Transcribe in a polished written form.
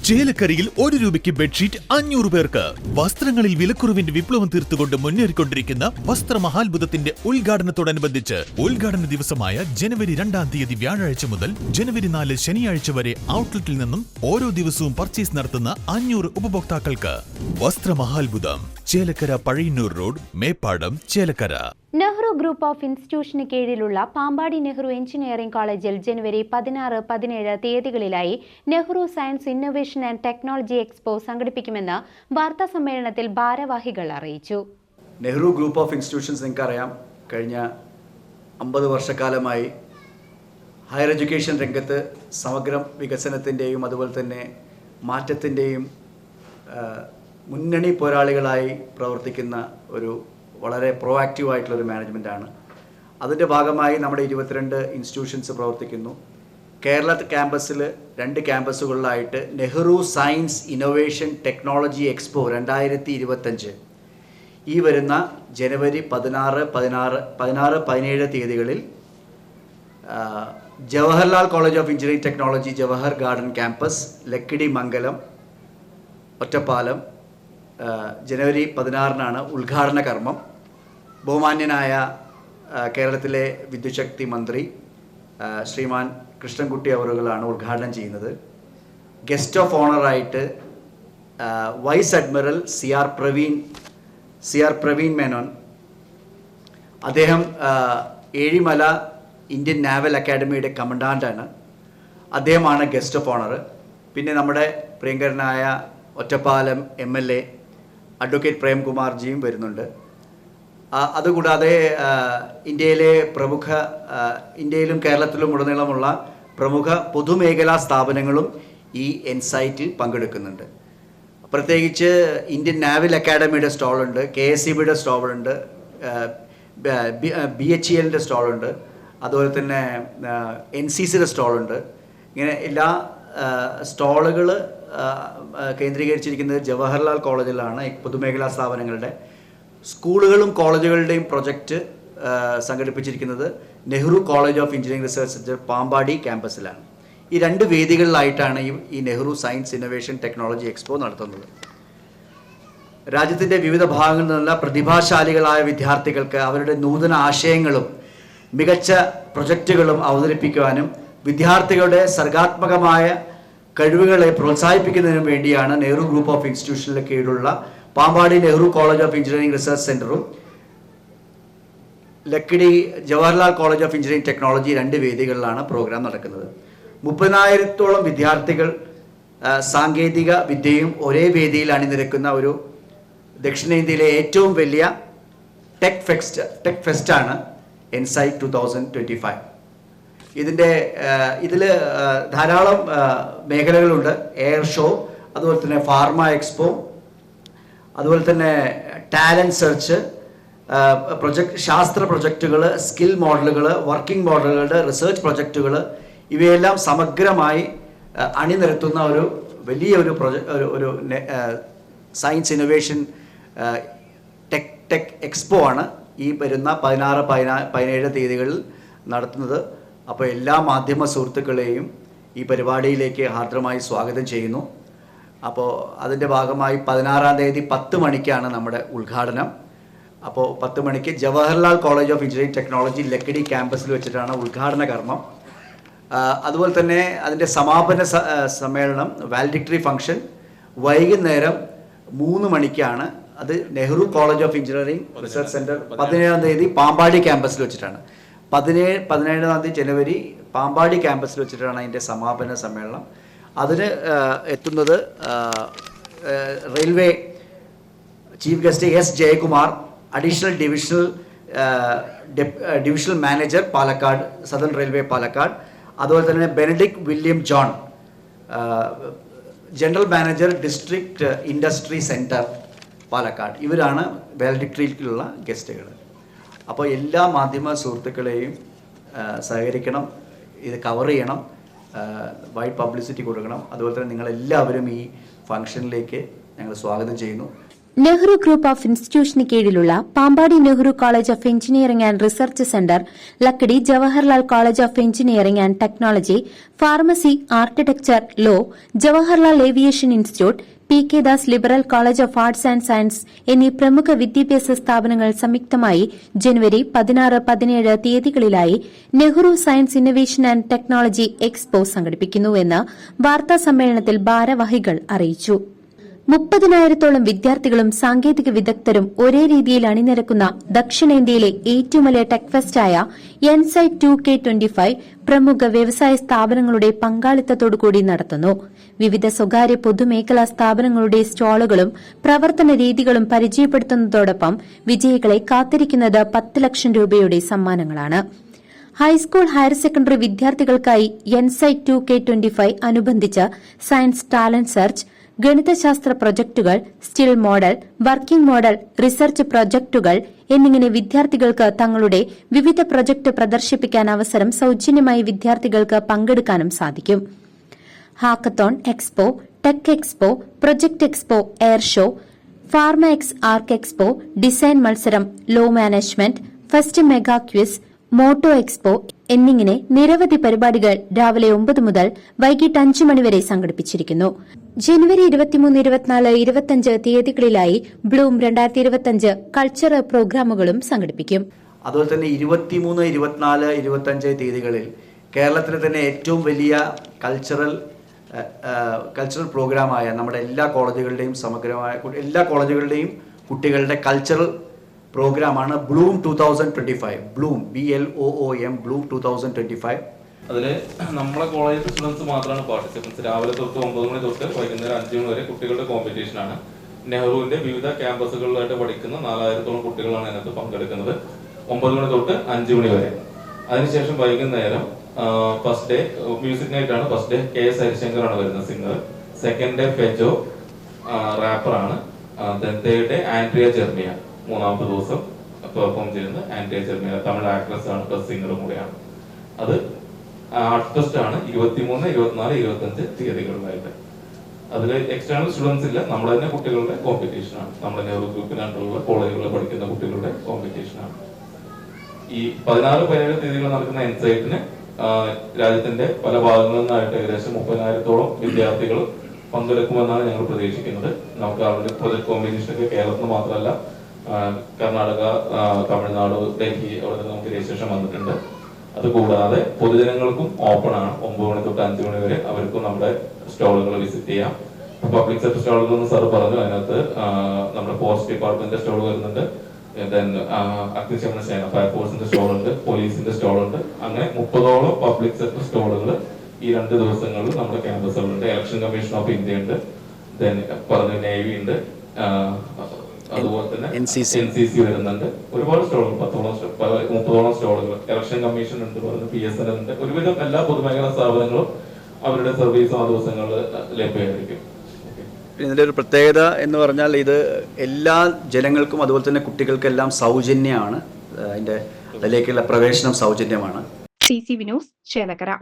ചേലക്കരയിൽ ₹1 ബെഡ്ഷീറ്റ് 500 പേർക്ക്. വസ്ത്രങ്ങളിൽ വിലക്കുറവിന്റെ വിപ്ലവം തീർത്തുകൊണ്ട് മുന്നേറിക്കൊണ്ടിരിക്കുന്ന വസ്ത്രമഹാത്ഭുതത്തിന്റെ ഉദ്ഘാടനത്തോടനുബന്ധിച്ച് ഉദ്ഘാടന ദിവസമായ ജനുവരി 2-ാം തീയതി വ്യാഴാഴ്ച മുതൽ ജനുവരി 4 ശനിയാഴ്ച വരെ ഔട്ട്ലെറ്റിൽ നിന്നും ഓരോ ദിവസവും പർച്ചേസ് നടത്തുന്ന 500 ഉപഭോക്താക്കൾക്ക് വസ്ത്രമഹാത്ഭുതം. Chelakkara Pazhayannur road, Meppadam, Chelakkara. Nehru group of ഇൻസ്റ്റിറ്റ്യൂഷന് കീഴിലുള്ള പാമ്പാടി നെഹ്റു എഞ്ചിനീയറിംഗ് കോളേജിൽ ജനുവരി 16, 17 തീയതികളിലായി Nehru science innovation and technology expo സംഘടിപ്പിക്കുമെന്ന് വാർത്താ സമ്മേളനത്തിൽ ഭാരവാഹികൾ അറിയിച്ചു. നെഹ്റു ഗ്രൂപ്പ് ഓഫ് ഇൻസ്റ്റിറ്റ്യൂഷൻസ് നിങ്ങൾക്കറിയാം, കഴിഞ്ഞ 50 വർഷക്കാലമായി ഹയർ എഡ്യൂക്കേഷൻ രംഗത്ത് സമഗ്ര വികസനത്തിൻ്റെയും അതുപോലെ തന്നെ മാറ്റത്തിൻ്റെയും മുന്നണി പോരാളികളായി പ്രവർത്തിക്കുന്ന ഒരു വളരെ പ്രൊആക്റ്റീവായിട്ടുള്ളൊരു മാനേജ്മെൻറ്റാണ്. അതിൻ്റെ ഭാഗമായി നമ്മുടെ 22 ഇൻസ്റ്റിറ്റ്യൂഷൻസ് പ്രവർത്തിക്കുന്നു. കേരള ക്യാമ്പസിൽ 2 ക്യാമ്പസുകളിലായിട്ട് Nehru science innovation technology expo 2025 ഈ വരുന്ന ജനുവരി 16, 17 തീയതികളിൽ Jawaharlal college of engineering technology Jawahar garden campus, Lakkidi Mangalam, Ottapalam, ജനുവരി 16-നാണ് ഉദ്ഘാടന കർമ്മം. ബഹുമാന്യനായ കേരളത്തിലെ വിദ്യുച്ഛക്തി മന്ത്രി ശ്രീമാൻ കൃഷ്ണൻകുട്ടി അവറുകളാണ് ഉദ്ഘാടനം ചെയ്യുന്നത്. ഗസ്റ്റ് ഓഫ് ഓണറായിട്ട് vice admiral C R Praveen Menon, അദ്ദേഹം ഏഴിമല ഇന്ത്യൻ നാവൽ അക്കാഡമിയുടെ കമാൻഡൻ്റാണ്. അദ്ദേഹമാണ് ഗസ്റ്റ് ഓഫ് ഓണർ. പിന്നെ നമ്മുടെ പ്രിയങ്കരനായ ഒറ്റപ്പാലം MLA അഡ്വക്കേറ്റ് പ്രേംകുമാർജിയും വരുന്നുണ്ട്. അതുകൂടാതെ ഇന്ത്യയിലും കേരളത്തിലും ഉടനീളമുള്ള പ്രമുഖ പൊതുമേഖലാ സ്ഥാപനങ്ങളും ഈ എൻസൈറ്റിൽ പങ്കെടുക്കുന്നുണ്ട്. പ്രത്യേകിച്ച് ഇന്ത്യൻ നാവൽ അക്കാഡമിയുടെ സ്റ്റോളുണ്ട്, KSEBിയുടെ സ്റ്റോളുണ്ട്, BHELൻ്റെ സ്റ്റോളുണ്ട്, അതുപോലെ തന്നെ NCCയുടെ സ്റ്റോളുണ്ട്. ഇങ്ങനെ എല്ലാ സ്റ്റോളുകൾ കേന്ദ്രീകരിച്ചിരിക്കുന്നത് ജവഹർലാൽ കോളേജിലാണ്. പൊതുമേഖലാ സ്ഥാപനങ്ങളുടെ സ്കൂളുകളും കോളേജുകളുടെയും പ്രൊജക്റ്റ് സംഘടിപ്പിച്ചിരിക്കുന്നത് Nehru college of engineering research centre Pampady ക്യാമ്പസിലാണ്. ഈ 2 വേദികളിലായിട്ടാണ് ഈ Nehru science innovation technology expo നടത്തുന്നത്. രാജ്യത്തിൻ്റെ വിവിധ ഭാഗങ്ങളിൽ നിന്നുള്ള പ്രതിഭാശാലികളായ വിദ്യാർത്ഥികൾക്ക് അവരുടെ നൂതന ആശയങ്ങളും മികച്ച പ്രൊജക്റ്റുകളും അവതരിപ്പിക്കുവാനും വിദ്യാർത്ഥികളുടെ സർഗാത്മകമായ കഴിവുകളെ പ്രോത്സാഹിപ്പിക്കുന്നതിനും വേണ്ടിയാണ് നെഹ്റു ഗ്രൂപ്പ് ഓഫ് ഇൻസ്റ്റിറ്റ്യൂഷനിൽ കീഴിലുള്ള Pampady Nehru college of engineering research സെൻറ്ററും Lakkidi Jawaharlal college of engineering technology 2 വേദികളിലാണ് പ്രോഗ്രാം നടക്കുന്നത്. 30,000-ഓളം വിദ്യാർത്ഥികൾ സാങ്കേതിക വിദ്യയും ഒരേ വേദിയിൽ അണിനിരക്കുന്ന ഒരു ദക്ഷിണേന്ത്യയിലെ ഏറ്റവും വലിയ ടെക് ഫെസ്റ്റാണ് എൻസൈറ്റ് 2025. ഇതിൽ ധാരാളം മേഖലകളുണ്ട്. എയർ ഷോ, അതുപോലെ തന്നെ ഫാർമ എക്സ്പോ, അതുപോലെ തന്നെ ടാലൻറ്റ് സെർച്ച്, ശാസ്ത്ര പ്രൊജക്റ്റുകൾ, സ്കിൽ മോഡലുകൾ, വർക്കിംഗ് മോഡലുകളുടെ റിസർച്ച് പ്രൊജക്റ്റുകൾ, ഇവയെല്ലാം സമഗ്രമായി അണിനിരത്തുന്ന ഒരു വലിയൊരു ഒരു സയൻസ് ഇന്നൊവേഷൻ ടെക് എക്സ്പോ ആണ് ഈ വരുന്ന 16, 17 തീയതികളിൽ നടത്തുന്നത്. അപ്പോൾ എല്ലാ മാധ്യമ സുഹൃത്തുക്കളെയും ഈ പരിപാടിയിലേക്ക് ഹാർദ്രമായി സ്വാഗതം ചെയ്യുന്നു. അപ്പോൾ അതിൻ്റെ ഭാഗമായി 16-ാം തീയതി 10 മണിക്കാണ് നമ്മുടെ ഉദ്ഘാടനം. അപ്പോൾ 10 മണിക്ക് Jawaharlal college of engineering technology Lakkidi ക്യാമ്പസിൽ വെച്ചിട്ടാണ് ഉദ്ഘാടന കർമ്മം. അതുപോലെ തന്നെ അതിൻ്റെ സമാപന സമ്മേളനം, വാലഡിക്ടറി ഫംഗ്ഷൻ വൈകുന്നേരം 3 മണിക്കാണ്. അത് Nehru college of engineering research centre 17-ാം തീയതി പാമ്പാടി ക്യാമ്പസിൽ വെച്ചിട്ടാണ്. 17-ാം തീയതി ജനുവരി പാമ്പാടി ക്യാമ്പസിൽ വെച്ചിട്ടാണ് അതിൻ്റെ സമാപന സമ്മേളനം. അതിന് എത്തുന്നത് railway chief guest S. Jayakumar, additional divisional manager Palakkad, southern railway Palakkad, അതുപോലെ തന്നെ Benedict William John, general manager district industry centre Palakkad. ഇവരാണ് വാലഡിക്ടറിയിലുള്ള ഗസ്റ്റുകൾ. അപ്പോൾ എല്ലാ മാധ്യമ സുഹൃത്തുക്കളെയും സഹകരിക്കണം, ഇത് കവർ ചെയ്യണം, വൈഡ് പബ്ലിസിറ്റി കൊടുക്കണം. അതുപോലെ തന്നെ നിങ്ങളെല്ലാവരും ഈ ഫംഗ്ഷനിലേക്ക് ഞങ്ങൾ സ്വാഗതം ചെയ്യുന്നു. നെഹ്റു ഗ്രൂപ്പ് ഓഫ് ഇൻസ്റ്റിറ്റ്യൂഷന് കീഴിലുള്ള Pampady Nehru college of engineering and research centre, Lakkidi Jawaharlal college of engineering and technology, pharmacy, architecture, law, Jawaharlal aviation institute, P K. Das liberal college of arts and science എന്നീ പ്രമുഖ വിദ്യാഭ്യാസ സ്ഥാപനങ്ങൾ സംയുക്തമായി ജനുവരി 16, 17 തീയതികളിലായി Nehru science innovation and technology expo സംഘടിപ്പിക്കുന്നുവെന്ന് വാർത്താസമ്മേളനത്തിൽ ഭാരവാഹികൾ അറിയിച്ചു. 30,000-ഓളം വിദ്യാർത്ഥികളും സാങ്കേതിക വിദഗ്ധരും ഒരേ രീതിയിൽ അണിനിരക്കുന്ന ദക്ഷിണേന്ത്യയിലെ ഏറ്റവും വലിയ ടെക് ഫെസ്റ്റായ എൻസൈറ്റ് 2K25 പ്രമുഖ വ്യവസായ സ്ഥാപനങ്ങളുടെ പങ്കാളിത്തത്തോടുകൂടി നടത്തുന്നു. വിവിധ സ്വകാര്യ പൊതുമേഖലാ സ്ഥാപനങ്ങളുടെ സ്റ്റാളുകളും പ്രവർത്തന രീതികളും പരിചയപ്പെടുത്തുന്നതോടൊപ്പം വിജയികളെ കാത്തിരിക്കുന്നത് 10 ലക്ഷം രൂപയുടെ സമ്മാനങ്ങളാണ്. ഹൈസ്കൂൾ, ഹയർ സെക്കൻഡറി വിദ്യാർത്ഥികൾക്കായി എൻസൈറ്റ് 2K25 അനുബന്ധിച്ച് സയൻസ് ടാലന്റ് സെർച്ച്, ഗണിതശാസ്ത്ര പ്രൊജക്ടുകൾ, still model, working model, research പ്രൊജക്ടുകൾ എന്നിങ്ങനെ വിദ്യാർത്ഥികൾക്ക് തങ്ങളുടെ വിവിധ പ്രൊജക്ട് പ്രദർശിപ്പിക്കാൻ അവസരം സൌജന്യമായി വിദ്യാർത്ഥികൾക്ക് പങ്കെടുക്കാനും സാധിക്കും. Hackathon expo, tech expo, project expo, air show, pharma X arc expo, design മത്സരം, law management, first mega quiz, moto expo എന്നിങ്ങനെ നിരവധി പരിപാടികൾ രാവിലെ 9 മുതൽ വൈകിട്ട് 5 മണിവരെ സംഘടിപ്പിച്ചിരിക്കുന്നു. ജനുവരി 23, 24, 25 തീയതികളിലായി ബ്ലൂം 2025 കൾച്ചറൽ പ്രോഗ്രാമുകളും സംഘടിപ്പിക്കും. അതുപോലെ തന്നെ 23, 24, 25 തീയതികളിൽ കേരളത്തിലെ തന്നെ ഏറ്റവും വലിയ കൾച്ചറൽ പ്രോഗ്രാമായ നമ്മുടെ എല്ലാ കോളേജുകളുടെയും സമഗ്രമായ എല്ലാ കോളേജുകളുടെയും കുട്ടികളുടെ കൾച്ചറൽ പ്രോഗ്രാമാണ് ബ്ലൂം 2025. Bloom BLOOM Bloom 2025. അതിൽ നമ്മളെ കോളേജ് സ്റ്റുഡൻസ് മാത്രമാണ് പാർട്ടിസിപ്പൻസ്. രാവിലെ തൊട്ട് 9 മണി തൊട്ട് വൈകുന്നേരം 5 മണി വരെ കുട്ടികളുടെ കോമ്പറ്റീഷനാണ്. നെഹ്റുവിന്റെ വിവിധ ക്യാമ്പസുകളിലായിട്ട് പഠിക്കുന്ന 4000-ഓളം കുട്ടികളാണ് അതിനകത്ത് പങ്കെടുക്കുന്നത്. 9 മണി തൊട്ട് 5 മണി വരെ. അതിനുശേഷം വൈകുന്നേരം ഫസ്റ്റ് ഡേ മ്യൂസിക് നൈറ്റ് ആണ്. ഫസ്റ്റ് ഡേ KS ഹരിശങ്കറാണ് വരുന്നത് സിംഗർ. സെക്കൻഡ് ഡേ ഫെജോ റാപ്പറാണ്. തേർഡ് ഡേ ആൻഡ്രിയ ജെർമിയ, മൂന്നാമത്തെ ദിവസം പെർഫോം ചെയ്യുന്നത് ആൻഡ്രിയ ജെർമിയ, തമിഴ് ആക്ട്രസ് ആണ്, പ്ലസ് സിംഗറും കൂടെയാണ്. അത് ആർട്ട് ഫെസ്റ്റ് ആണ് 23, 24, 25 തീയതികളിലായിട്ട്. അതിൽ എക്സ്റ്റേണൽ സ്റ്റുഡൻസ് ഇല്ല, നമ്മുടെ തന്നെ കുട്ടികളുടെ കോമ്പറ്റീഷൻ ആണ്. നമ്മുടെ നെഹ്റു ഗ്രൂപ്പിനുള്ള കോളേജുകളിൽ പഠിക്കുന്ന കുട്ടികളുടെ കോമ്പറ്റീഷൻ ആണ്. ഈ 16, 17 തീയതികൾ നടക്കുന്ന എൻസൈറ്റിന് രാജ്യത്തിന്റെ പല ഭാഗങ്ങളിൽ നിന്നായിട്ട് ഏകദേശം 30,000-ഓളം വിദ്യാർത്ഥികൾ പങ്കെടുക്കുമെന്നാണ് ഞങ്ങൾ പ്രതീക്ഷിക്കുന്നത്. നമുക്ക് അവരുടെ പ്രൊജക്ട് കോമ്പറ്റീഷനൊക്കെ കേരളത്തിൽ മാത്രമല്ല, കർണാടക, തമിഴ്നാട്, ഡൽഹി അവിടെ നമുക്ക് രജിസ്ട്രേഷൻ വന്നിട്ടുണ്ട്. അതുകൂടാതെ പൊതുജനങ്ങൾക്കും ഓപ്പൺ ആണ്. 9 മണി തൊട്ട് 5 മണി വരെ അവർക്കും നമ്മുടെ സ്റ്റോളുകൾ വിസിറ്റ് ചെയ്യാം. പബ്ലിക് സെക്ടർ സ്റ്റോളുകൾ എന്ന് സാർ പറഞ്ഞു. അതിനകത്ത് നമ്മുടെ ഫോറസ്റ്റ് ഡിപ്പാർട്ട്മെന്റിന്റെ സ്റ്റോൾ വരുന്നുണ്ട്, അഗ്നിശമന സേന ഫയർഫോഴ്സിന്റെ സ്റ്റോളുണ്ട്, പോലീസിന്റെ സ്റ്റോളുണ്ട്. അങ്ങനെ 30ഓളം പബ്ലിക് സെക്ടർ സ്റ്റോളുകൾ ഈ 2 ദിവസങ്ങളിൽ നമ്മുടെ ക്യാമ്പസുകളുണ്ട്. ഇലക്ഷൻ കമ്മീഷൻ ഓഫ് ഇന്ത്യ ഉണ്ട്, പറഞ്ഞു നേവി ഉണ്ട്, അതുപോലെ തന്നെ NCC വരുന്നുണ്ട്. ഒരുപാട് സ്റ്റോളുകൾ, 30ഓളം സ്റ്റോളുകൾ. ഇലക്ഷൻ കമ്മീഷൻ ഉണ്ട്, പറഞ്ഞു PSN ഉണ്ട്. ഒരുവിധം എല്ലാ പൊതുമേഖലാ സ്ഥാപനങ്ങളും അവരുടെ സർവീസും ആ ദിവസങ്ങളിൽ ലഭ്യമായിരിക്കും. ഇതിൻ്റെ ഒരു പ്രത്യേകത എന്ന് പറഞ്ഞാൽ ഇത് എല്ലാ ജനങ്ങൾക്കും അതുപോലെ തന്നെ കുട്ടികൾക്കെല്ലാം സൗജന്യമാണ്. അതിലേക്കുള്ള പ്രവേശനം സൗജന്യമാണ്. CCV news, Chelakkara.